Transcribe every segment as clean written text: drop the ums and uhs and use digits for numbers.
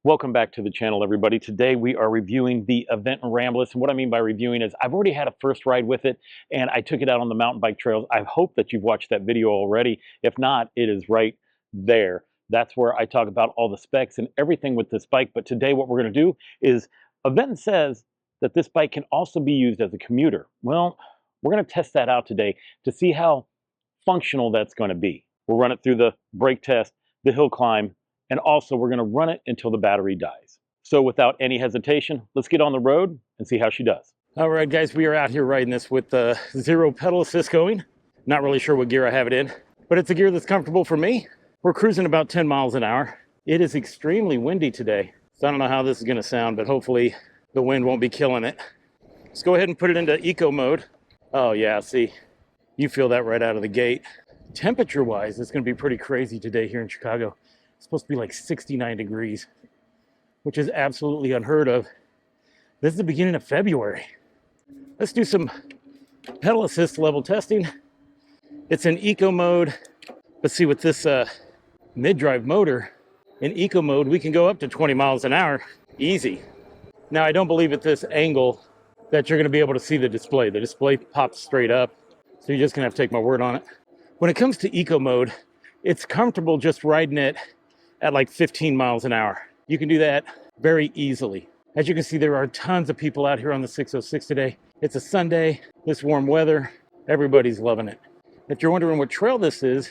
Welcome back to the channel, everybody. Today we are reviewing the Aventon Ramblas. And what I mean by reviewing is I've already had a first ride with it and I took it out on the mountain bike trails. I hope that you've watched that video already. If not, it is right there. That's where I talk about all the specs and everything with this bike. But today what we're going to do is Aventon says that this bike can also be used as a commuter. Well, we're going to test that out today to see how functional that's going to be. We'll run it through the brake test, the hill climb, and also we're going to run it until the battery dies. So without any hesitation, let's get on the road and see how she does. All right, guys, we are out here riding this with the zero pedal assist going. Not really sure what gear I have it in, but it's a gear that's comfortable for me. We're cruising about 10 miles an hour. It is extremely windy today, so I don't know how this is going to sound, but hopefully the wind won't be killing it. Let's go ahead and put it into eco mode. Oh yeah, see, you feel that right out of the gate. Temperature-wise, it's going to be pretty crazy today here in Chicago. It's supposed to be like 69 degrees, which is absolutely unheard of. This is the beginning of February. Let's do some pedal assist level testing. It's in eco mode. Let's see, with this mid-drive motor in eco mode, we can go up to 20 miles an hour, easy. Now, I don't believe at this angle that you're going to be able to see the display. The display pops straight up, so you're just going to have to take my word on it. When it comes to eco mode, it's comfortable just riding it at like 15 miles an hour. You can do that very easily. As you can see, there are tons of people out here on the 606 today. It's a Sunday, this warm weather, everybody's loving it. If you're wondering what trail this is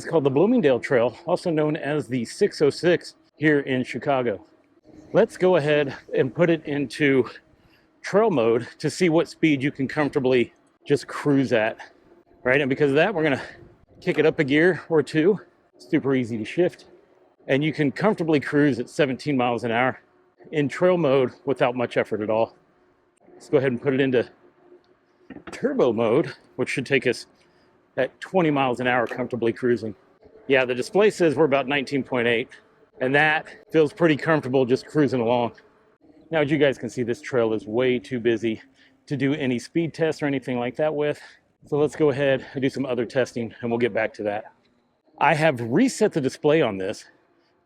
called the Bloomingdale Trail, also known as the 606 here in Chicago. Let's go ahead and put it into trail mode to see what speed you can comfortably just cruise at, right? And because of that, we're gonna kick it up a gear or two. Super easy to shift. And you can comfortably cruise at 17 miles an hour in trail mode without much effort at all. Let's go ahead and put it into turbo mode, which should take us at 20 miles an hour comfortably cruising. Yeah, the display says we're about 19.8, and that feels pretty comfortable just cruising along. Now, as you guys can see, this trail is way too busy to do any speed tests or anything like that with. So let's go ahead and do some other testing, and we'll get back to that. I have reset the display on this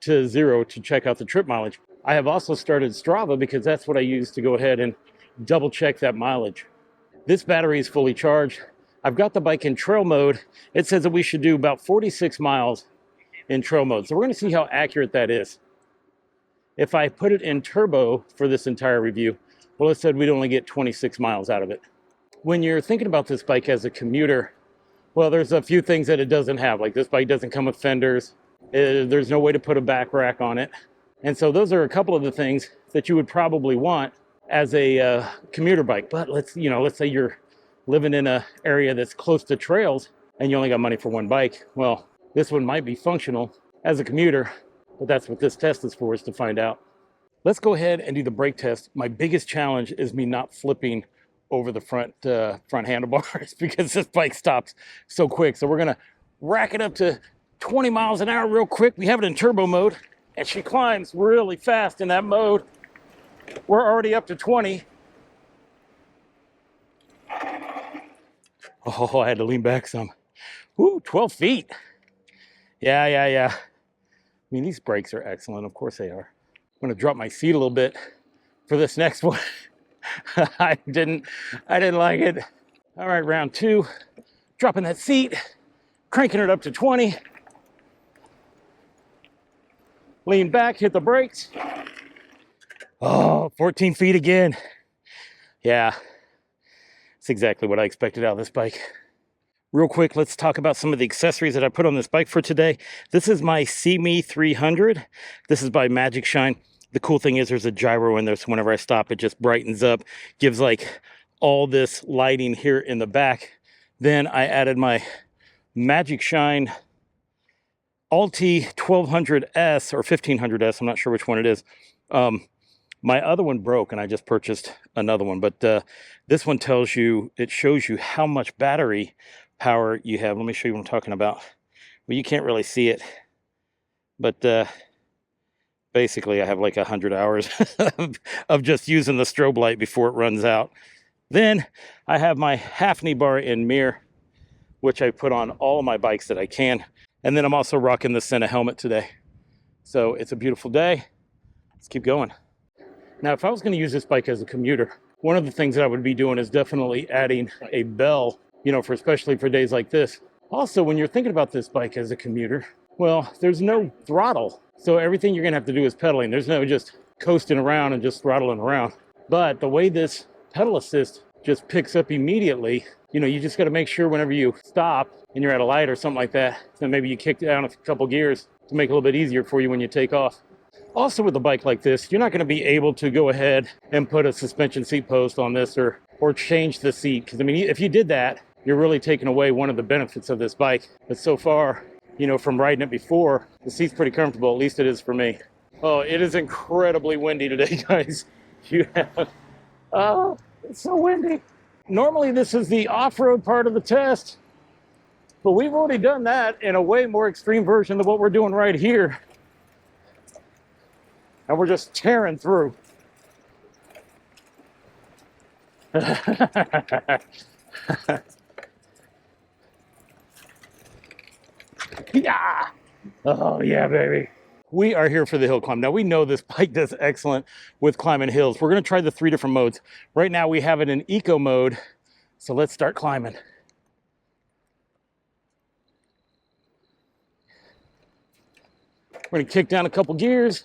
to 0 to check out the trip mileage. I have also started Strava because that's what I use to go ahead and double check that mileage. This battery is fully charged. I've got the bike in trail mode. It says that we should do about 46 miles in trail mode. So we're going to see how accurate that is. If I put it in turbo for this entire review, well, it said we'd only get 26 miles out of it. When you're thinking about this bike as a commuter, well, there's a few things that it doesn't have. Like, this bike doesn't come with fenders. There's no way to put a back rack on it. And so those are a couple of the things that you would probably want as a commuter bike. But let's say you're living in an area that's close to trails and you only got money for one bike. Well, this one might be functional as a commuter, but that's what this test is for, is to find out. Let's go ahead and do the brake test. My biggest challenge is me not flipping over the front handlebars because this bike stops so quick. So we're gonna rack it up to 20 miles an hour real quick. We have it in turbo mode, and she climbs really fast in that mode. We're already up to 20. Oh, I had to lean back some. Ooh, 12 feet. Yeah. I mean, these brakes are excellent. Of course they are. I'm gonna drop my seat a little bit for this next one. I didn't like it. All right, round 2. Dropping that seat, cranking it up to 20. Lean back, hit the brakes. Oh, 14 feet again. Yeah, that's exactly what I expected out of this bike. Real quick, let's talk about some of the accessories that I put on this bike for today. This is my See Me 300. This is by Magic Shine. The cool thing is there's a gyro in there, so whenever I stop, it just brightens up, gives like all this lighting here in the back. Then I added my Magic Shine Alti 1200S or 1500S, I'm not sure which one it is. My other one broke and I just purchased another one, but this one shows you how much battery power you have. Let me show you what I'm talking about. Well, you can't really see it, but basically I have like 100 hours of just using the strobe light before it runs out. Then I have my half knee bar and mirror, which I put on all of my bikes that I can. And then I'm also rocking the Senna helmet today. So it's a beautiful day. Let's keep going. Now, if I was going to use this bike as a commuter, one of the things that I would be doing is definitely adding a bell, you know, for especially for days like this. Also, when you're thinking about this bike as a commuter, well, there's no throttle. So everything you're going to have to do is pedaling. There's no just coasting around and just throttling around. But the way this pedal assist just picks up immediately, you know, you just got to make sure whenever you stop and you're at a light or something like that, then maybe you kick down a couple gears to make it a little bit easier for you when you take off. Also with a bike like this, you're not going to be able to go ahead and put a suspension seat post on this or change the seat. Because I mean, if you did that, you're really taking away one of the benefits of this bike. But so far, you know, from riding it before, the seat's pretty comfortable. At least it is for me. Oh, it is incredibly windy today, guys. Oh, it's so windy. Normally this is the off-road part of the test, but we've already done that in a way more extreme version of what we're doing right here. And we're just tearing through. Yeah. Oh yeah, baby. We are here for the hill climb. Now we know this bike does excellent with climbing hills. We're gonna try the 3 different modes. Right now we have it in eco mode. So let's start climbing. We're gonna kick down a couple gears.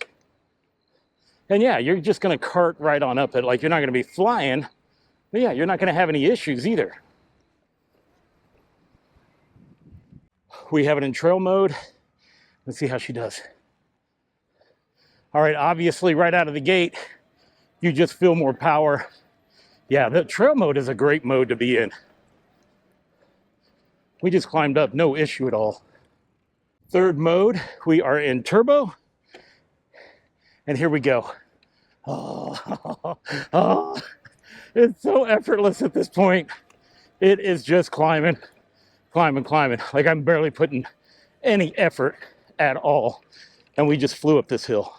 And yeah, you're just gonna cart right on up it. Like you're not gonna be flying, but yeah, you're not gonna have any issues either. We have it in trail mode. Let's see how she does. All right, obviously right out of the gate, you just feel more power. Yeah, the trail mode is a great mode to be in. We just climbed up, no issue at all. Third mode, we are in turbo. And here we go. Oh, it's so effortless at this point. It is just climbing, climbing, climbing. Like I'm barely putting any effort at all. And we just flew up this hill.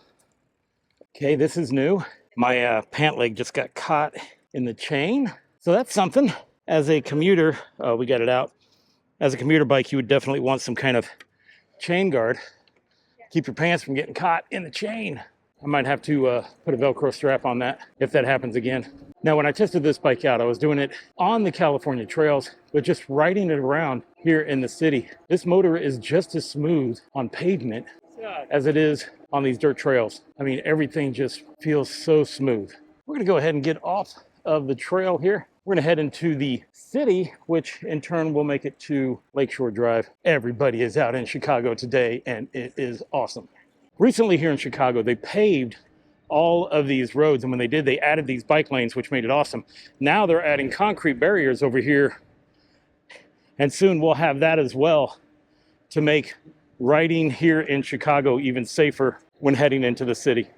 Okay, this is new. My pant leg just got caught in the chain. So that's something. As a commuter, we got it out. As a commuter bike, you would definitely want some kind of chain guard. Keep your pants from getting caught in the chain. I might have to put a Velcro strap on that if that happens again. Now, when I tested this bike out, I was doing it on the California trails, but just riding it around here in the city. This motor is just as smooth on pavement as it is on these dirt trails. I mean, everything just feels so smooth. We're gonna go ahead and get off of the trail here. We're gonna head into the city, which in turn will make it to Lakeshore Drive. Everybody is out in Chicago today, and it is awesome. Recently here in Chicago, they paved all of these roads, and when they did, they added these bike lanes, which made it awesome. Now they're adding concrete barriers over here, and soon we'll have that as well to make riding here in Chicago even safer when heading into the city.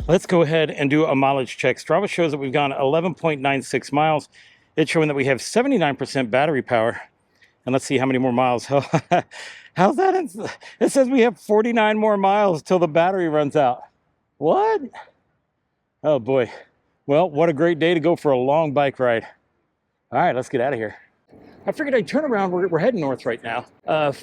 Let's go ahead and do a mileage check. Strava shows that we've gone 11.96 miles. It's showing that we have 79% battery power. And let's see how many more miles. How's that? It says we have 49 more miles till the battery runs out. What? Oh boy. Well, what a great day to go for a long bike ride. All right, let's get out of here. I figured I'd turn around. We're heading north right now.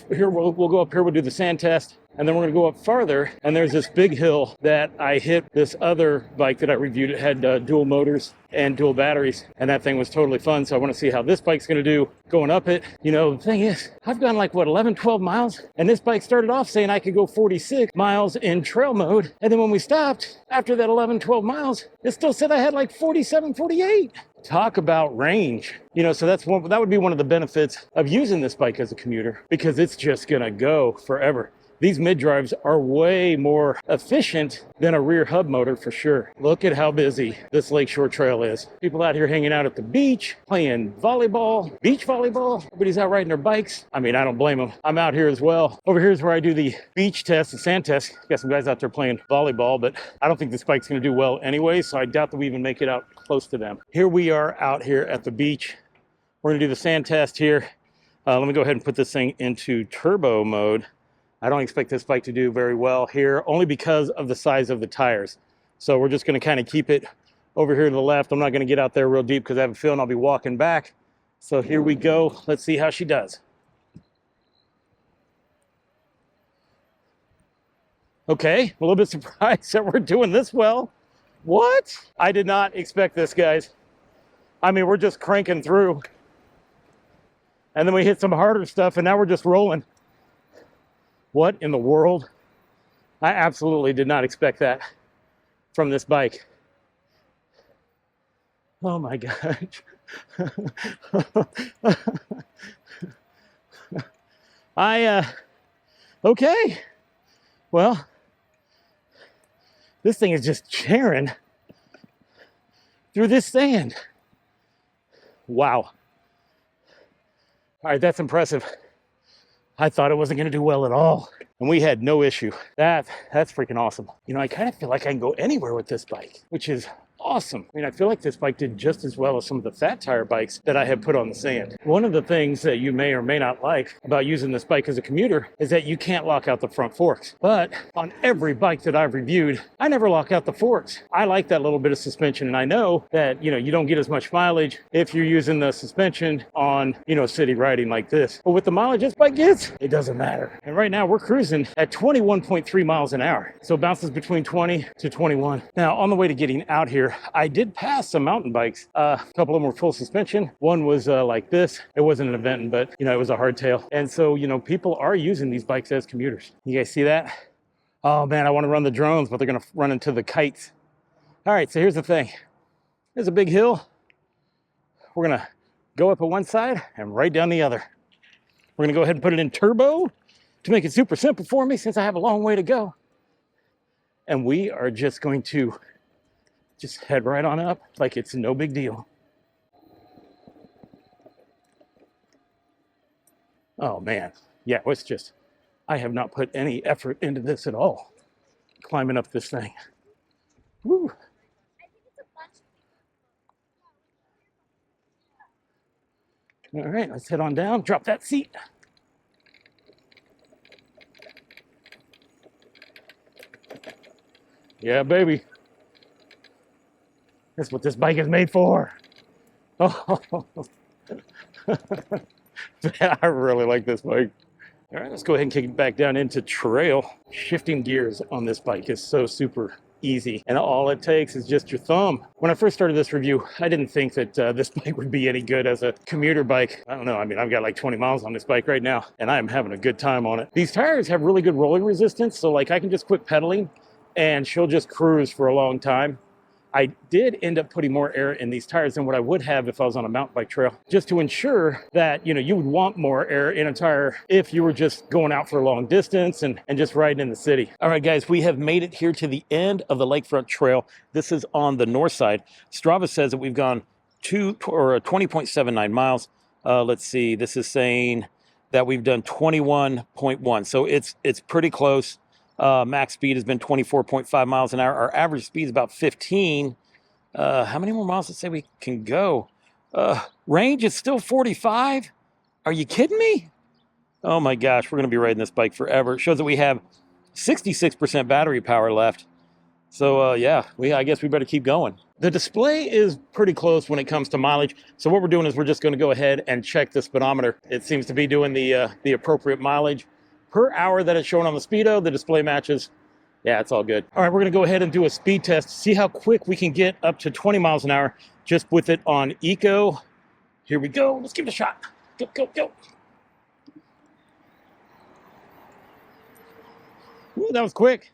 Here we'll go up here. We'll do the sand test. And then we're going to go up farther, and there's this big hill that I hit this other bike that I reviewed. It had dual motors and dual batteries, and that thing was totally fun. So I want to see how this bike's going to do going up it. You know, the thing is, I've gone like, what, 11, 12 miles? And this bike started off saying I could go 46 miles in trail mode. And then when we stopped, after that 11, 12 miles, it still said I had like 47, 48. Talk about range. You know, so that would be one of the benefits of using this bike as a commuter, because it's just going to go forever. These mid-drives are way more efficient than a rear hub motor for sure. Look at how busy this Lakeshore Trail is. People out here hanging out at the beach, playing volleyball, beach volleyball. Everybody's out riding their bikes. I mean, I don't blame them. I'm out here as well. Over here is where I do the beach test, the sand test. Got some guys out there playing volleyball, but I don't think this bike's gonna do well anyway, so I doubt that we even make it out close to them. Here we are out here at the beach. We're gonna do the sand test here. Let me go ahead and put this thing into turbo mode. I don't expect this bike to do very well here, only because of the size of the tires. So we're just going to kind of keep it over here to the left. I'm not going to get out there real deep because I have a feeling I'll be walking back. So here we go. Let's see how she does. Okay, a little bit surprised that we're doing this well. What? I did not expect this, guys. I mean, we're just cranking through. And then we hit some harder stuff, and now we're just rolling. What in the world? I absolutely did not expect that from this bike. Oh my gosh. Okay. Well, this thing is just tearing through this sand. Wow. All right, that's impressive. I thought it wasn't going to do well at all. And we had no issue. That's freaking awesome. You know, I kind of feel like I can go anywhere with this bike, which is awesome. I mean, I feel like this bike did just as well as some of the fat tire bikes that I have put on the sand. One of the things that you may or may not like about using this bike as a commuter is that you can't lock out the front forks. But on every bike that I've reviewed, I never lock out the forks. I like that little bit of suspension, and I know that, you know, you don't get as much mileage if you're using the suspension on, you know, city riding like this. But with the mileage this bike gets, it doesn't matter. And right now we're cruising at 21.3 miles an hour. So it bounces between 20 to 21. Now, on the way to getting out here, I did pass some mountain bikes. A couple of them were full suspension. One was like this. It wasn't an Aventon, but you know, it was a hardtail. And so, you know, people are using these bikes as commuters. You guys see that? Oh man, I want to run the drones, but they're going to run into the kites. All right, so here's the thing. There's a big hill. We're going to go up on one side and right down the other. We're going to go ahead and put it in turbo to make it super simple for me since I have a long way to go. And we are just going to just head right on up like it's no big deal. Oh man, yeah, it's just, I have not put any effort into this at all. Climbing up this thing. Woo. All right, let's head on down, drop that seat. Yeah, baby. That's what this bike is made for. Oh, I really like this bike. All right, let's go ahead and kick it back down into trail. Shifting gears on this bike is so super easy, and all it takes is just your thumb. When I first started this review, I didn't think that this bike would be any good as a commuter bike. I don't know, I mean, I've got like 20 miles on this bike right now, and I am having a good time on it. These tires have really good rolling resistance, so like I can just quit pedaling, and she'll just cruise for a long time. I did end up putting more air in these tires than what I would have if I was on a mountain bike trail, just to ensure that, you know, you would want more air in a tire if you were just going out for a long distance and just riding in the city. All right, guys, we have made it here to the end of the Lakefront Trail. This is on the north side. Strava says that we've gone 20.79 miles. Let's see, this is saying that we've done 21.1. So it's pretty close. Max speed has been 24.5 miles an hour. Our average speed is about 15. How many more miles does it say we can go? Range is still 45. Are you kidding me? Oh my gosh, we're going to be riding this bike forever. It shows that we have 66% battery power left. So yeah, I guess we better keep going. The display is pretty close when it comes to mileage. So what we're doing is we're just going to go ahead and check the speedometer. It seems to be doing the appropriate mileage per hour that it's showing on the speedo. The display matches. Yeah, it's all good. All right, we're going to go ahead and do a speed test, see how quick we can get up to 20 miles an hour just with it on eco. Here we go. Let's give it a shot. Go, go, go. Ooh, that was quick.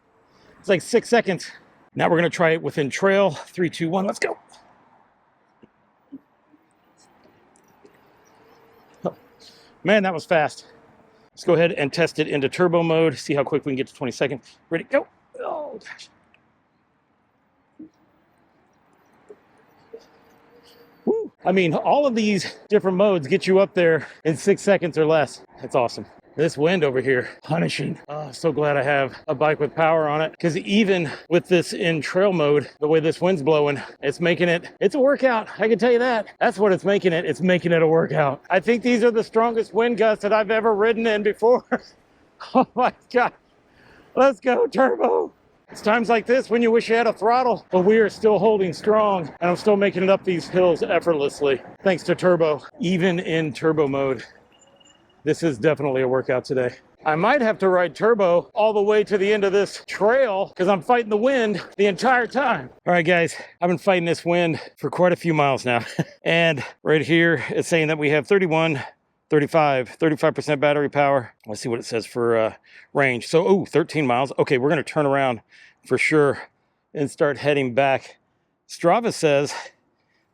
It's like 6 seconds. Now we're going to try it within trail. 3, 2, 1, let's go. Oh, man, that was fast. Let's go ahead and test it into turbo mode, see how quick we can get to 20 seconds. Ready, go. Oh, gosh. Woo. I mean, all of these different modes get you up there in 6 seconds or less. That's awesome. This wind over here, punishing. Oh, so glad I have a bike with power on it, because even with this in trail mode, the way this wind's blowing, it's making it, it's a workout. I can tell you that. That's what it's making it. It's making it a workout. I think these are the strongest wind gusts that I've ever ridden in before. Oh my God. Let's go, turbo. It's times like this when you wish you had a throttle, but we are still holding strong, and I'm still making it up these hills effortlessly, thanks to turbo. Even in turbo mode, this is definitely a workout today. I might have to ride turbo all the way to the end of this trail because I'm fighting the wind the entire time. All right, guys, I've been fighting this wind for quite a few miles now. And right here, it's saying that we have 35% battery power. Let's see what it says for range. So, 13 miles. Okay, we're gonna turn around for sure and start heading back. Strava says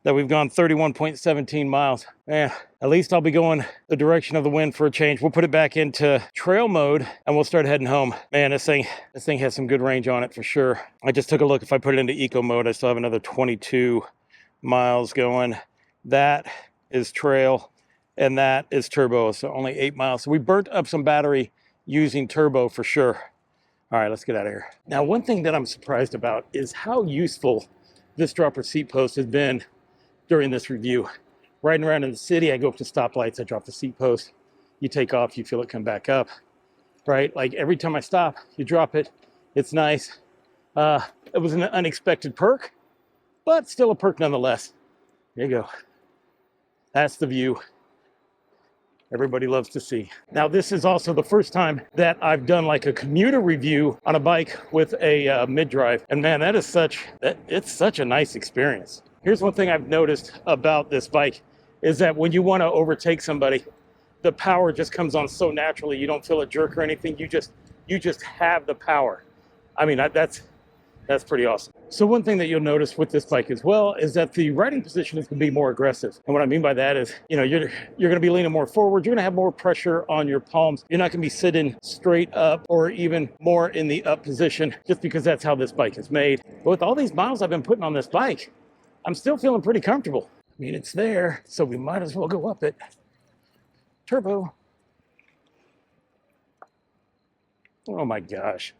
that we've gone 31.17 miles. Man, at least I'll be going the direction of the wind for a change. We'll put it back into trail mode and we'll start heading home. Man, this thing has some good range on it for sure. I just took a look. If I put it into eco mode, I still have another 22 miles going. That is trail and that is turbo, so only 8 miles. So we burnt up some battery using turbo for sure. All right, let's get out of here. Now, one thing that I'm surprised about is how useful this dropper seat post has been during this review. Riding around in the city, I go up to stoplights, I drop the seat post, you take off, you feel it come back up, right? Like every time I stop, you drop it, it's nice. It was an unexpected perk, but still a perk nonetheless. There you go. That's the view everybody loves to see. Now, this is also the first time that I've done like a commuter review on a bike with a mid-drive. And man, it's such a nice experience. Here's one thing I've noticed about this bike is that when you want to overtake somebody, the power just comes on so naturally. You don't feel a jerk or anything. You just have the power. I mean, that's pretty awesome. So one thing that you'll notice with this bike as well is that the riding position is going to be more aggressive. And what I mean by that is, you're going to be leaning more forward. You're going to have more pressure on your palms. You're not going to be sitting straight up or even more in the up position just because that's how this bike is made. But with all these miles I've been putting on this bike, I'm still feeling pretty comfortable. I mean, it's there, so we might as well go up it. Turbo. Oh my gosh.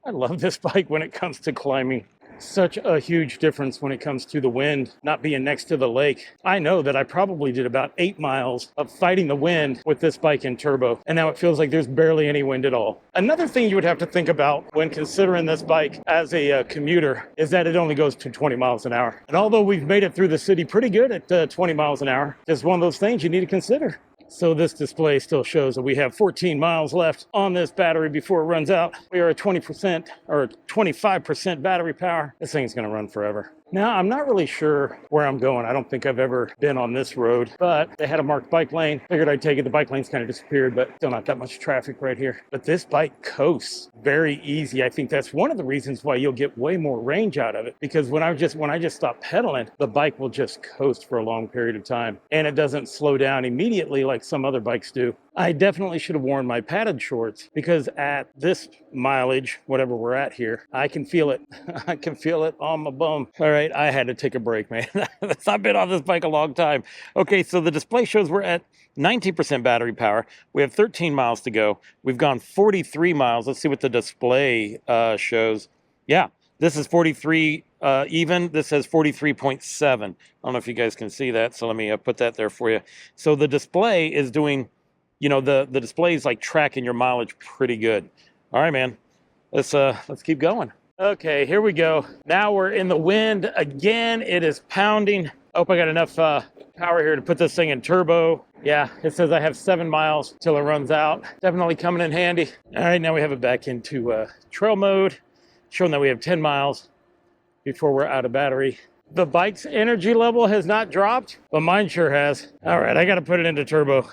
I love this bike when it comes to climbing. Such a huge difference when it comes to the wind, not being next to the lake. I know that I probably did about 8 miles of fighting the wind with this bike in turbo, and now it feels like there's barely any wind at all. Another thing you would have to think about when considering this bike as a commuter is that it only goes to 20 miles an hour. And although we've made it through the city pretty good at 20 miles an hour, it's one of those things you need to consider. So this display still shows that we have 14 miles left on this battery before it runs out. We are at 20% or 25% battery power. This thing's gonna run forever. Now, I'm not really sure where I'm going. I don't think I've ever been on this road, but they had a marked bike lane. Figured I'd take it. The bike lane's kind of disappeared, but still not that much traffic right here. But this bike coasts very easy. I think that's one of the reasons why you'll get way more range out of it, because when I just stop pedaling, the bike will just coast for a long period of time, and it doesn't slow down immediately like some other bikes do. I definitely should have worn my padded shorts because at this mileage, whatever we're at here, I can feel it. I can feel it on my bum. All right, I had to take a break, man. I've been on this bike a long time. Okay, so the display shows we're at 19% battery power. We have 13 miles to go. We've gone 43 miles. Let's see what the display shows. Yeah, this is 43 even. This says 43.7. I don't know if you guys can see that, so let me put that there for you. So the display is doing, the display is like tracking your mileage pretty good. All right, man, let's keep going. Okay, here we go. Now we're in the wind again. It is pounding. I hope I got enough power here to put this thing in turbo. Yeah, it says I have 7 miles till it runs out. Definitely coming in handy. All right, now we have it back into trail mode, showing that we have 10 miles before we're out of battery. The bike's energy level has not dropped, but mine sure has. All right, I got to put it into turbo.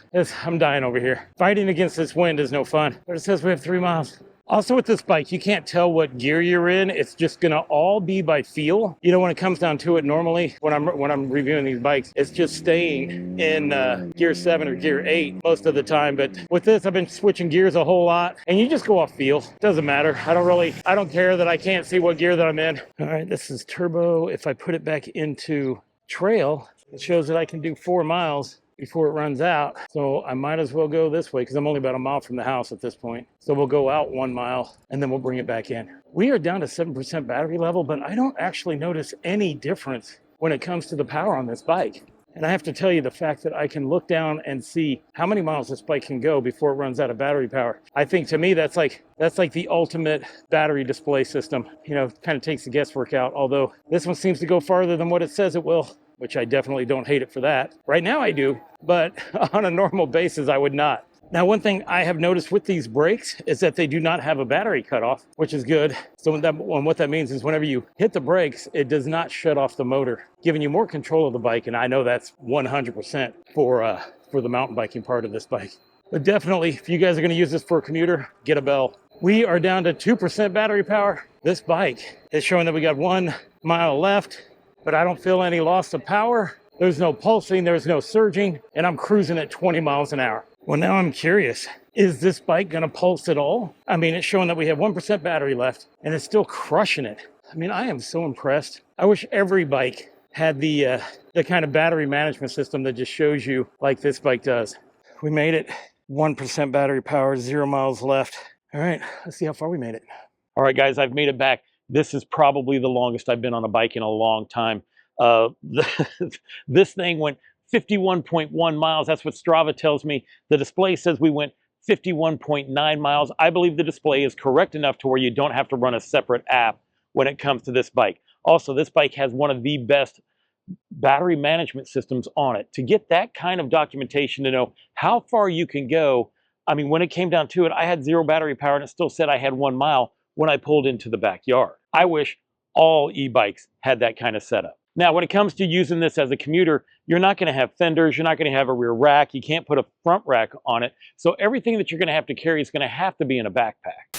I'm dying over here. Fighting against this wind is no fun, but it says we have 3 miles. Also with this bike, you can't tell what gear you're in. It's just gonna all be by feel. When it comes down to it, normally when I'm reviewing these bikes, it's just staying in gear 7 or gear 8 most of the time. But with this, I've been switching gears a whole lot, and you just go off feel. Doesn't matter. I don't care that I can't see what gear that I'm in. All right, this is turbo. If I put it back into trail, it shows that I can do 4 miles before it runs out. So I might as well go this way because I'm only about a mile from the house at this point. So we'll go out 1 mile and then we'll bring it back in. We are down to 7% battery level, but I don't actually notice any difference when it comes to the power on this bike. And I have to tell you, the fact that I can look down and see how many miles this bike can go before it runs out of battery power, I think to me that's like the ultimate battery display system. You know, kind of takes the guesswork out, although this one seems to go farther than what it says it will, which I definitely don't hate it for that. Right now I do, but on a normal basis I would not. Now, one thing I have noticed with these brakes is that they do not have a battery cutoff, which is good. So what that means is whenever you hit the brakes, it does not shut off the motor, giving you more control of the bike. And I know that's 100% for the mountain biking part of this bike. But definitely, if you guys are going to use this for a commuter, get a Bell. We are down to 2% battery power. This bike is showing that we got 1 mile left, but I don't feel any loss of power. There's no pulsing, there's no surging, and I'm cruising at 20 miles an hour. Well, now I'm curious, is this bike gonna pulse at all? I mean, it's showing that we have 1% battery left, and it's still crushing it. I mean, I am so impressed. I wish every bike had the kind of battery management system that just shows you like this bike does. We made it, 1% battery power, 0 miles left. All right, let's see how far we made it. All right, guys, I've made it back. This is probably the longest I've been on a bike in a long time. This thing went 51.1 miles. That's what Strava tells me. The display says we went 51.9 miles. I believe the display is correct enough to where you don't have to run a separate app when it comes to this bike. Also, this bike has one of the best battery management systems on it. To get that kind of documentation to know how far you can go, I mean, when it came down to it, I had 0 battery power and it still said I had 1 mile when I pulled into the backyard. I wish all e-bikes had that kind of setup. Now, when it comes to using this as a commuter, you're not going to have fenders, you're not going to have a rear rack, you can't put a front rack on it, so everything that you're going to have to carry is going to have to be in a backpack.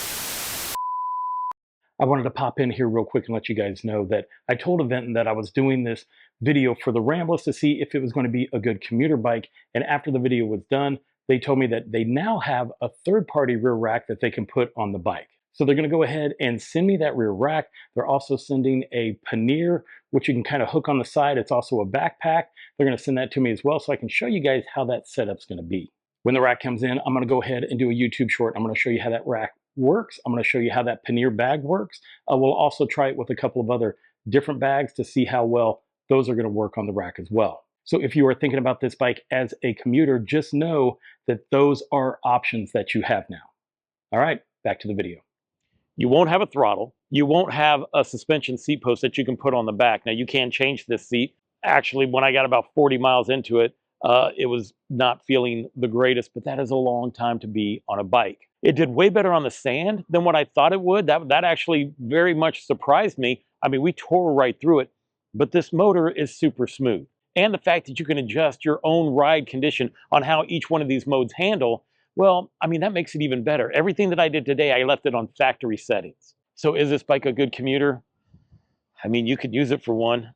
I wanted to pop in here real quick and let you guys know that I told Aventon that I was doing this video for the Ramblas to see if it was going to be a good commuter bike, and after the video was done, they told me that they now have a third-party rear rack that they can put on the bike. So they're going to go ahead and send me that rear rack. They're also sending a pannier, which you can kind of hook on the side. It's also a backpack. They're going to send that to me as well, so I can show you guys how that setup's going to be. When the rack comes in, I'm going to go ahead and do a YouTube short. I'm going to show you how that rack works. I'm going to show you how that pannier bag works. We'll also try it with a couple of other different bags to see how well those are going to work on the rack as well. So if you are thinking about this bike as a commuter, just know that those are options that you have now. All right, back to the video. You won't have a throttle. You won't have a suspension seat post that you can put on the back. Now, you can change this seat. Actually, when I got about 40 miles into it, it was not feeling the greatest, but that is a long time to be on a bike. It did way better on the sand than what I thought it would. That actually very much surprised me. I mean, we tore right through it, but this motor is super smooth. And the fact that you can adjust your own ride condition on how each one of these modes handle, well, I mean, that makes it even better. Everything that I did today, I left it on factory settings. So is this bike a good commuter? I mean, you could use it for one.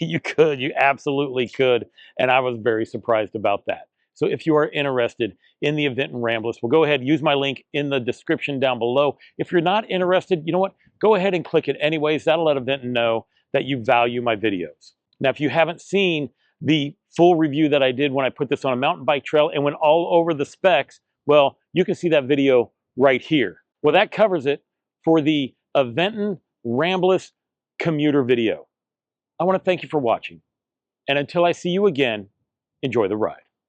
You could, you absolutely could. And I was very surprised about that. So if you are interested in the Aventon Ramblas, well, go ahead, use my link in the description down below. If you're not interested, you know what? Go ahead and click it anyways. That'll let Aventon know that you value my videos. Now, if you haven't seen the full review that I did when I put this on a mountain bike trail and went all over the specs, well, you can see that video right here. Well, that covers it for the Aventon Ramblas commuter video. I want to thank you for watching. And until I see you again, enjoy the ride.